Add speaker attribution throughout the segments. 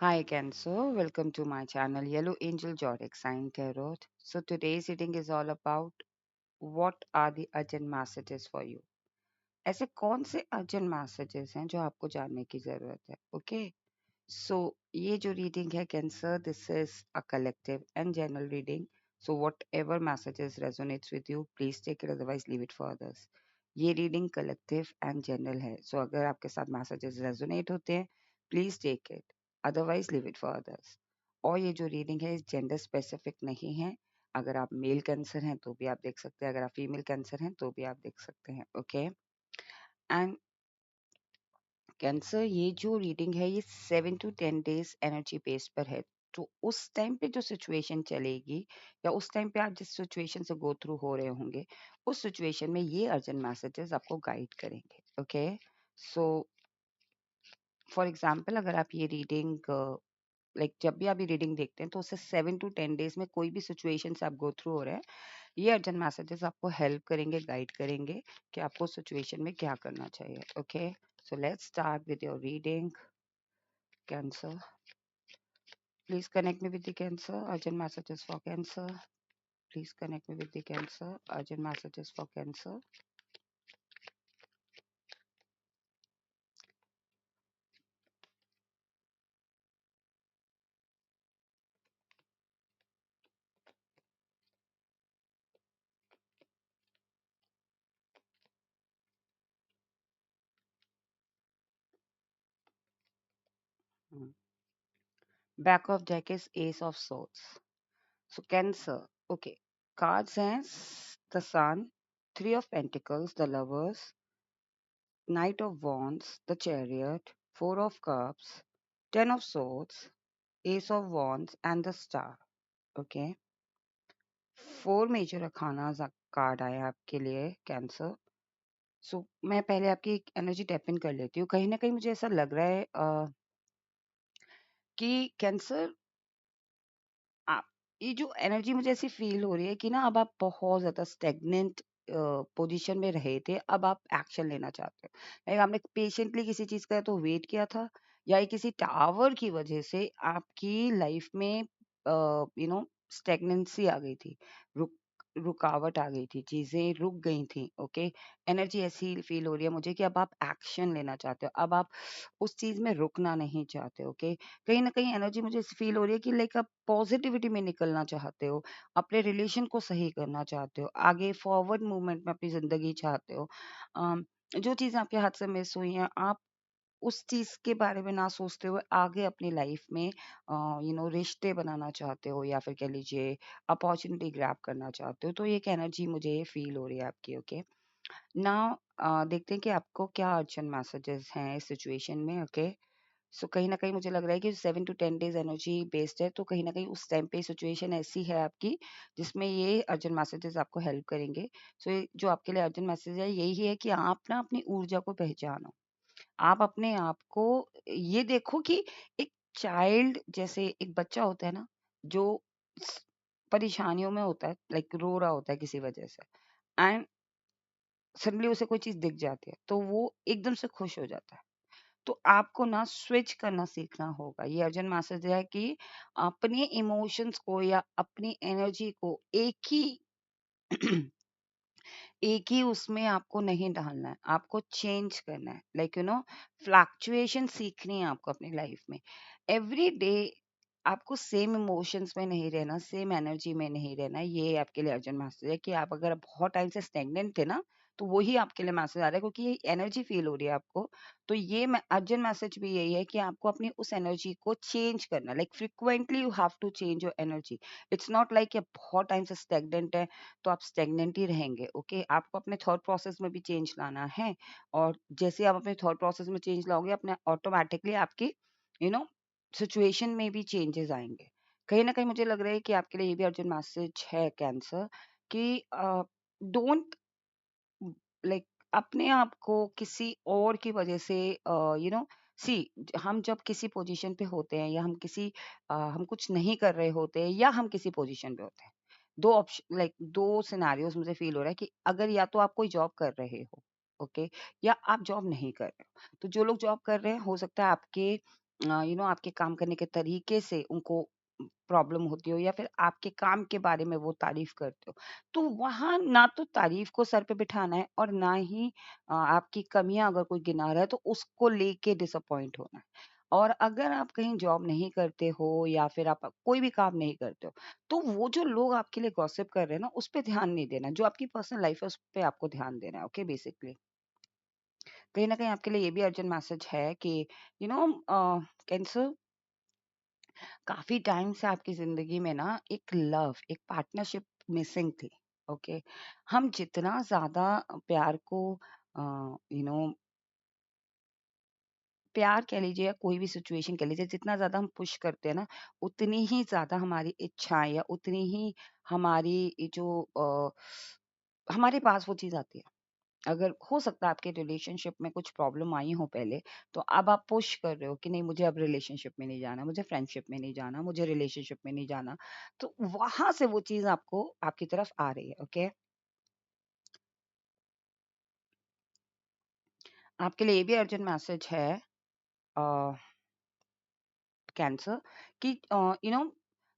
Speaker 1: Hi Cancer, welcome to my channel Yellow Angel Zodiac Sign Tarot. So today's reading is all about what are the urgent messages for you. ऐसे कौन से urgent messages हैं जो आपको जानने की जरूरत है? Okay. So ये जो reading है Cancer, this is a collective and general reading. So whatever messages resonates with you, please take it. Otherwise, leave it for others. ये reading collective and general है. So अगर आपके साथ messages resonate होते हैं, please take it. Otherwise, leave it for others. और ये जो reading है, gender specific नहीं है. अगर आप मेल कैंसर हैं तो भी आप देख सकते हैं, अगर आप फीमेल कैंसर हैं तो भी आप देख सकते हैं. ओके. एंड कैंसर ये जो रीडिंग है ये 7 to 10 डेज एनर्जी बेस पर है. तो उस टाइम पे जो सिचुएशन चलेगी या उस टाइम पे आप जिस सिचुएशन से गो थ्रू हो रहे होंगे उस सिचुएशन में ये अर्जेंट मैसेजेस आपको गाइड करेंगे. ओके. सो फॉर एग्जांपल अगर आप ये रीडिंग जब भी आप ये रीडिंग देखते हैं तो उससे 7 to 10 डेज में कोई भी सिचुएशन से आप गो थ्रू हो रहे हैं ये अर्जेंट मैसेजेस आपको हेल्प करेंगे, गाइड करेंगे कि आपको सिचुएशन में क्या करना चाहिए. Okay. So let's start with your reading. Cancer. Please connect me with the Cancer. Urgent messages for Cancer. Please connect me with the Cancer. Urgent messages for Cancer. Hmm. Back of deck is Ace of Swords. So Cancer. Okay. Cards as the Sun, Three of Pentacles, the Lovers, Knight of Wands, the Chariot, Four of Cups, Ten of Swords, Ace of Wands, and the Star. Okay. Four major अखानाज card आए आपके लिए cancer. सो मैं पहले आपकी energy tap in कर लेती हूँ. कहीं ना कहीं मुझे ऐसा लग रहा है कि कैंसर आप ये जो एनर्जी मुझे ऐसी फील हो रही है कि ना अब आप बहुत ज्यादा स्टेगनेंट पोजीशन में रहे थे, अब आप एक्शन लेना चाहते हो. आपने पेशेंटली किसी चीज का तो वेट किया था या ये किसी टावर की वजह से आपकी लाइफ में स्टेगनेंसी आ गई थी. रुक रुकावट आ गई थी, चीजें रुक गई थी. ओके. एनर्जी ऐसी फील हो रही है मुझे कि अब आप एक्शन लेना चाहते हो, अब आप उस चीज में रुकना नहीं चाहते. ओके. कहीं न कहीं एनर्जी मुझे ऐसी फ़ील हो रही है कि आप पॉज़िटिविटी में निकलना चाहते हो, अपने रिलेशन को सही करना चाहते हो, आगे फॉरवर्ड मूवमेंट में अपनी ज़िंदगी चाहते हो. जो चीज़ें आपके हाथ से मिस हुई हैं, आप उस चीज़ के बारे में ना सोचते हुए आगे अपनी लाइफ़ में रिश्ते बनाना चाहते हो या फिर कह लीजिए अपॉर्च्युनिटी ग्रैब करना चाहते हो. तो ये एक एनर्जी मुझे फ़ील हो रही है आपकी. ओके. नाउ देखते हैं कि आपको क्या अर्जेंट मैसेजेस हैं इस सिचुएशन में. ओके. सो कहीं न कहीं मुझे लग रहा है कि 7 to 10 डेज़ एनर्जी बेस्ड है, तो कहीं न कहीं उस टाइम पे सिचुएशन ऐसी है आपकी, जिसमें ये अर्जेंट मैसेजेस आपको हेल्प करेंगे. सो ये जो आपके लिए अर्जेंट मैसेज है, यही है कि आप ना अपनी ऊर्जा को पहचानो. आप अपने आप को ये देखो कि एक चाइल्ड जैसे एक बच्चा होता है ना, जो स परेशानियों में होता है, रो रहा होता है किसी वजह से एंड सडनली उसे कोई चीज़ दिख जाती है, तो वो एकदम से खुश हो जाता है. तो आपको ना स्विच करना सीखना होगा. ये अर्जेंट मैसेज है कि अपने इमोशंस को या अपनी एनर्जी को एक ही उसमें आपको नहीं डालना है. आपको चेंज करना है. फ्लक्चुएशन सीखनी है आपको अपनी लाइफ में. एवरी डे आपको सेम इमोशंस में नहीं रहना, सेम एनर्जी में नहीं रहना. ये आपके लिए अर्जेंट मैसेज है कि आप अगर बहुत टाइम से स्टेगनेंट थे ना, तो वही आपके लिए मैसेज आ रहा है क्योंकि ये एनर्जी फील हो रही है आपको. तो ये अर्जेंट मैसेज भी यही है कि आपको अपनी उस एनर्जी को चेंज करना. Frequently you have to change your energy. It's not like बहुत टाइम से स्टेगनेंट है तो आप स्टेगनेंट ही रहेंगे. ओके. आपको अपने थॉट प्रोसेस में भी चेंज लाना है. और जैसे आप अपने थॉट प्रोसेस में चेंज लाओगे, अपने ऑटोमेटिकली आपकी यू नो सिचुएशन में भी चेंजेस आएंगे. कहीं ना कहीं मुझे लग रहा है कि आपके लिए ये भी अर्जेंट मैसेज है कैंसर कि डोंट लाइक अपने आप को किसी और की वजह से यू नो सी हम जब किसी पोजीशन पे होते हैं या हम कुछ नहीं कर रहे होते हैं या हम किसी पोजीशन पे होते हैं. दो ऑप्शन दो सिनेरियोज मुझे फील हो रहा है कि अगर या तो आप कोई जॉब कर रहे हो. ओके. या आप जॉब नहीं कर रहे हो. तो जो लोग जॉब कर रहे हैं हो सकता है आपके आपके काम करने के तरीके से उनको प्रॉब्लम होती हो या फिर आपके काम के बारे में वो तारीफ करते हो, तो वहाँ ना तो तारीफ को सर पे बिठाना है और ना ही आपकी कमियां अगर कोई गिना रहा है तो उसको लेके डिसअपॉइंट होना है। और अगर आप कहीं जॉब नहीं करते हो या फिर आप कोई भी काम नहीं करते हो, तो वो जो लोग आपके लिए गॉसिप कर रहे हैं ना, उस पे ध्यान नहीं देना। जो आपकी पर्सनल लाइफ है उस पे आपको ध्यान देना है। ओके, बेसिकली कहीं ना कहीं आपके लिए ये भी अर्जेंट मैसेज है कि यू नो कैंसर, काफ़ी टाइम से आपकी ज़िंदगी में ना एक पार्टनरशिप मिसिंग थी। ओके, हम जितना ज़्यादा प्यार को यू नो प्यार कह लीजिए या कोई भी सिचुएशन कह लीजिए, जितना ज़्यादा हम पुश करते हैं ना, उतनी ही ज़्यादा हमारी इच्छाएँ या उतनी ही हमारी ये जो हमारे पास वो चीज़ आती है। अगर हो सकता है आपके रिलेशनशिप में कुछ प्रॉब्लम आई हो पहले, तो अब आप पुश कर रहे हो कि नहीं, मुझे अब रिलेशनशिप में नहीं जाना, मुझे फ्रेंडशिप में नहीं जाना, मुझे रिलेशनशिप में नहीं जाना। तो वहाँ से वो चीज़ आपको आपकी तरफ आ रही है, ओके? आपके लिए ये भी अर्जेंट मैसेज है अ, कैंसर कि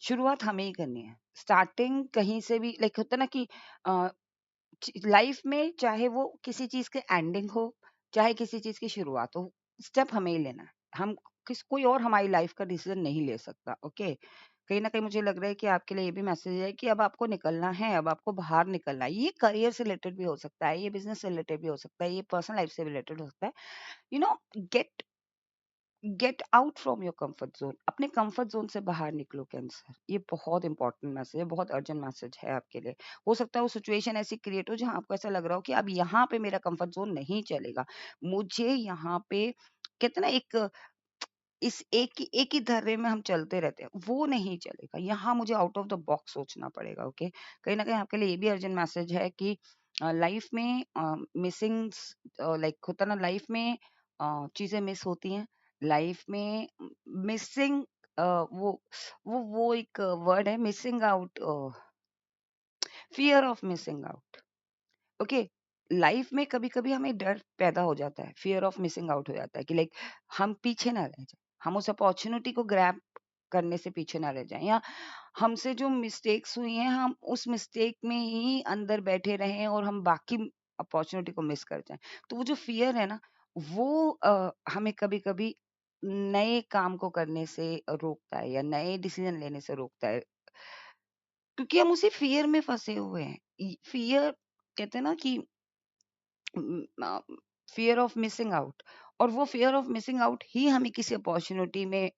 Speaker 1: शुरुआत हमें ही करनी है। स्टार्टिंग कहीं से भी लाइक होता है ना कि अ, लाइफ में चाहे वो किसी चीज के एंडिंग हो, चाहे किसी चीज की शुरुआत हो, स्टेप हमें ही लेना है। हम कोई और हमारी लाइफ का डिसीजन नहीं ले सकता। ओके, कहीं ना कहीं मुझे लग रहा है कि आपके लिए ये भी मैसेज है कि अब आपको निकलना है, अब आपको बाहर निकलना है। ये करियर से रिलेटेड भी हो सकता है, ये बिजनेस से रिलेटेड भी हो सकता है, ये पर्सनल लाइफ से रिलेटेड हो सकता है। You know get get out from your comfort zone. अपने कंफर्ट जोन से बाहर निकलो कैंसर। ये बहुत इंपॉर्टेंट मैसेज है, बहुत अर्जेंट मैसेज है आपके लिए। हो सकता है वो सिचुएशन ऐसी क्रिएट हो जहां आपको ऐसा लग रहा हो कि अब यहाँ पे मेरा कंफर्ट जोन नहीं चलेगा, मुझे यहाँ पे कहते हैं ना इस एक ही धर्रे में हम चलते रहते हैं, वो नहीं चलेगा। यहाँ मुझे आउट ऑफ द बॉक्स सोचना पड़ेगा। ओके, कहीं ना कहीं आपके लिए ये भी अर्जेंट मैसेज है कि लाइफ में मिसिंग, लाइक होता ना लाइफ में चीजें मिस होती हैं। लाइफ में मिसिंग, वो वो एक वर्ड है, missing out, fear of missing out. Okay, life में कभी-कभी हमें डर पैदा हो जाता है, फियर ऑफ मिसिंग आउट हो जाता है कि लाइक हम पीछे ना रह जाएँ, हम उस अपॉर्च्युनिटी को ग्रैब करने से पीछे ना रह जाएँ, या हमसे जो मिस्टेक्स हुई हैं, हम उस मिस्टेक में ही अंदर बैठे रहें और हम बाकी अपॉर्च्युनिटी को मिस कर जाएँ। तो वो जो फियर है ना, वो हमें कभी-कभी नए काम को करने से रोकता है या नए डिसीज़न लेने से रोकता है, क्योंकि हम उसी फियर में फँसे हुए हैं। फियर कहते हैं ना कि फियर ऑफ मिसिंग आउट, और वो फियर ऑफ मिसिंग आउट ही हमें किसी अपॉर्चुनिटी में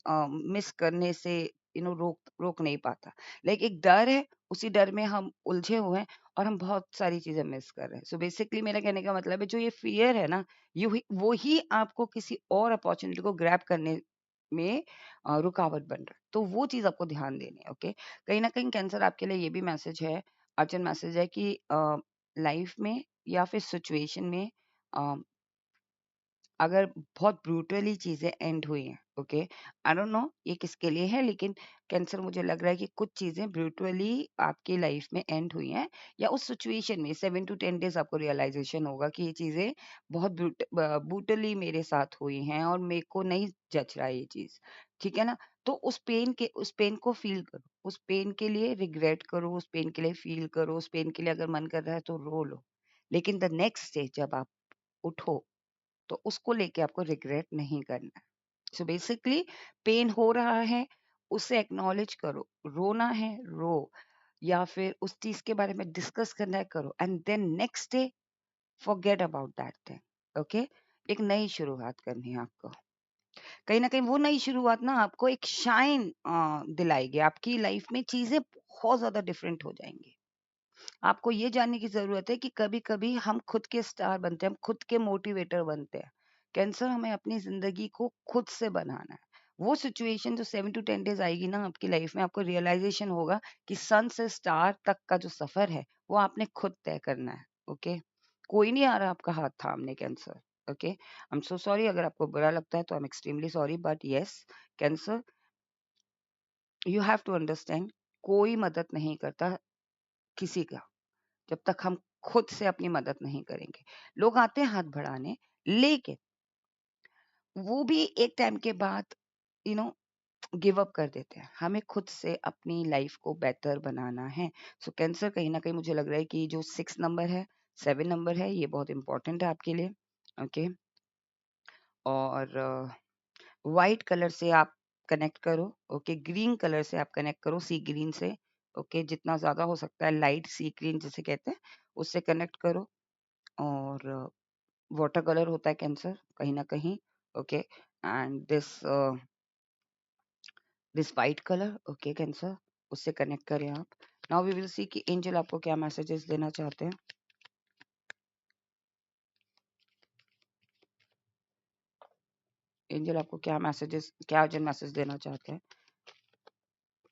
Speaker 1: मिस करने से रोक रोक नहीं पाता। लाइक एक डर है, उसी डर में हम उलझे हुए हैं और हम बहुत सारी चीजें मिस कर रहे हैं। सो बेसिकली मेरा कहने का मतलब है, जो ये फियर है ना, वो ही आपको किसी और अपॉर्चुनिटी को ग्रैब करने में रुकावट बन रहा है। तो वो चीज आपको ध्यान देनी है। ओके, कहीं ना कहीं कैंसर आपके लिए ये भी मैसेज है, अर्जेंट मैसेज है कि लाइफ में या फिर सिचुएशन में अ, अगर बहुत ब्रूटली चीजें एंड हुई हैं, ओके, आई डोंट नो ये किसके लिए है, लेकिन कैंसर मुझे लग रहा है कि कुछ चीजें ब्रूटली आपकी लाइफ में एंड हुई हैं, या उस सिचुएशन में 7 to 10 डेज आपको रियलाइजेशन होगा कि ये चीजें बहुत ब्रूटली मेरे साथ हुई हैं और मेरे को नहीं जच रहा है ये चीज। ठीक है ना? तो उस पेन को फील करो, उस पेन के लिए रिग्रेट करो, उस पेन के लिए फील करो, उस पेन के लिए अगर मन कर रहा है तो रो लो, लेकिन द नेक्स्ट डे जब आप उठो, तो उसको लेके आपको रिग्रेट नहीं करना है। सो बेसिकली पेन हो रहा है, उसे एक्नॉलेज करो, रोना है रो, या फिर उस चीज के बारे में डिस्कस करना है करो, and then next day forget about that thing. Okay, एक नई शुरुआत करनी है आपको। कहीं ना कहीं वो नई शुरुआत ना आपको एक शाइन दिलाएगी, आपकी लाइफ में चीजें बहुत ज्यादा डिफरेंट हो जाएंगी। आपको ये जानने की ज़रूरत है कि कभी-कभी हम खुद के स्टार बनते हैं, हम खुद के मोटिवेटर बनते हैं। कैंसर हमें अपनी ज़िंदगी को खुद से बनाना है। वो सिचुएशन जो 7 टू 10 डेज़ आएगी ना आपकी लाइफ में, आपको रियलाइज़ेशन होगा कि सन से स्टार तक का जो सफ़र है, वो आपने खुद तय करना है। ओके? कोई नहीं आ रहा आपका हाथ थामने, cancer. Okay? I am so sorry अगर आपको बुरा लगता है, तो I am extremely sorry, but yes, cancer, you have to understand, कोई मदद नहीं करता किसी का, जब तक हम खुद से अपनी मदद नहीं करेंगे। लोग आते हैं हाथ बढ़ाने, लेकिन वो भी एक टाइम के बाद यू नो गिव अप कर देते हैं। हमें खुद से अपनी लाइफ को बेहतर बनाना है। सो कैंसर कहीं न कहीं मुझे लग रहा है कि जो 6 नंबर है, 7 नंबर है, ये बहुत इम्पोर्टेंट है आपके लिए। ओके? और व्हाइट कलर से आप कनेक्ट करो। ओके? ग्रीन कलर से आप कनेक्ट करो, सी ग्रीन से। ओके? जितना ज़्यादा हो सकता है लाइट सी ग्रीन जिसे कहते हैं, उससे कनेक्ट करो। और वाटर कलर होता है कैंसर कहीं न कहीं। Okay? And this white colour, okay cancer, उससे कनेक्ट करें आप। नाउ वी विल सी कि एंजल आपको क्या मैसेजेस देना चाहते हैं। एंजल आपको क्या अर्जेंट मैसेज देना चाहते हैं।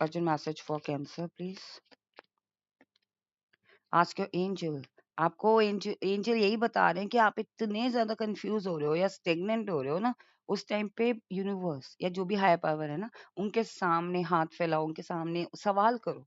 Speaker 1: Urgent message for cancer please. Ask your angel. आपको एंजल यही बता रहे हैं कि आप इतने ज्यादा कंफ्यूज हो रहे हो या स्टेगनेंट हो रहे हो ना, उस टाइम पे यूनिवर्स या जो भी हायर पावर है ना, उनके सामने हाथ फैलाओ, उनके सामने सवाल करो,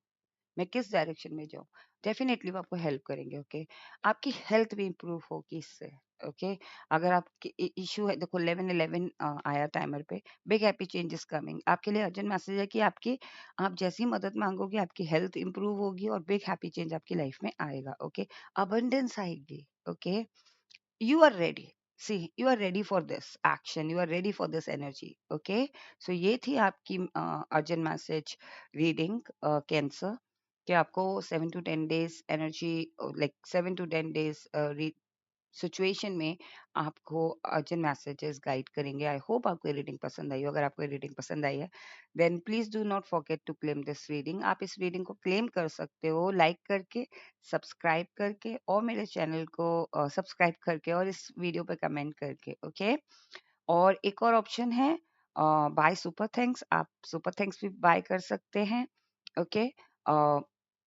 Speaker 1: मैं किस डायरेक्शन में जाऊँ? डेफ़िनेटली वो आपको हेल्प करेंगे, ओके? आपकी हेल्थ भी इम्प्रूव होगी इससे, ओके? अगर आपकी इश्यू है, देखो 11-11 आया टाइमर पे, big happy change is coming. आपके लिए अर्जेंट मैसेज है कि आप जैसी मदद माँगोगे, आपकी हेल्थ इम्प्रूव होगी और बिग हैप्पी चेंज आपकी लाइफ में आएगा, ओके? अबंडेंस आएगी, okay? You are ready. See, you are ready for this action. You are ready for this energy. Okay? So ये थी आपकी अर्जेंट मैसेज रीडिंग कैंसर कि आपको 7 to 10 days energy, like 7 to 10 days situation में आपको urgent messages guide करेंगे। I hope आपको reading पसंद आई हो। अगर आपको रीडिंग पसंद आई है then please do not forget to claim this reading. आप इस रीडिंग को क्लेम कर सकते हो लाइक करके, सब्सक्राइब करके और मेरे चैनल को सब्सक्राइब करके और इस वीडियो पे कमेंट करके, ओके? और एक और ऑप्शन है, बाय सुपर थैंक्स। आप सुपर थैंक्स भी बाय कर सकते हैं, ओके?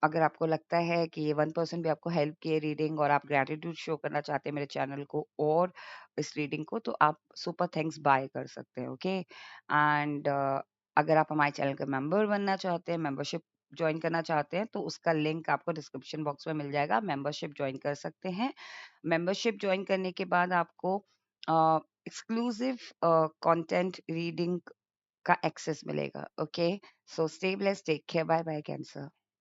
Speaker 1: अगर आपको लगता है कि ये 1 पर्सन भी आपको हेल्प किए रीडिंग और आप ग्रैटिट्यूड शो करना चाहते हैं मेरे चैनल को और इस रीडिंग को, तो आप सुपर थैंक्स बाय कर सकते हैं, ओके? एंड अगर आप हमारे चैनल का मेंबर बनना चाहते हैं, मेंबरशिप ज्वाइन करना चाहते हैं, तो उसका लिंक आपको डिस्क्रिप्शन बॉक्स में मिल जाएगा। मेंबरशिप ज्वाइन कर सकते हैं। मेंबरशिप ज्वाइन करने के बाद आपको एक्सक्लूसिव कंटेंट रीडिंग का एक्सेस मिलेगा, okay? So stay blessed, take care, bye bye cancer.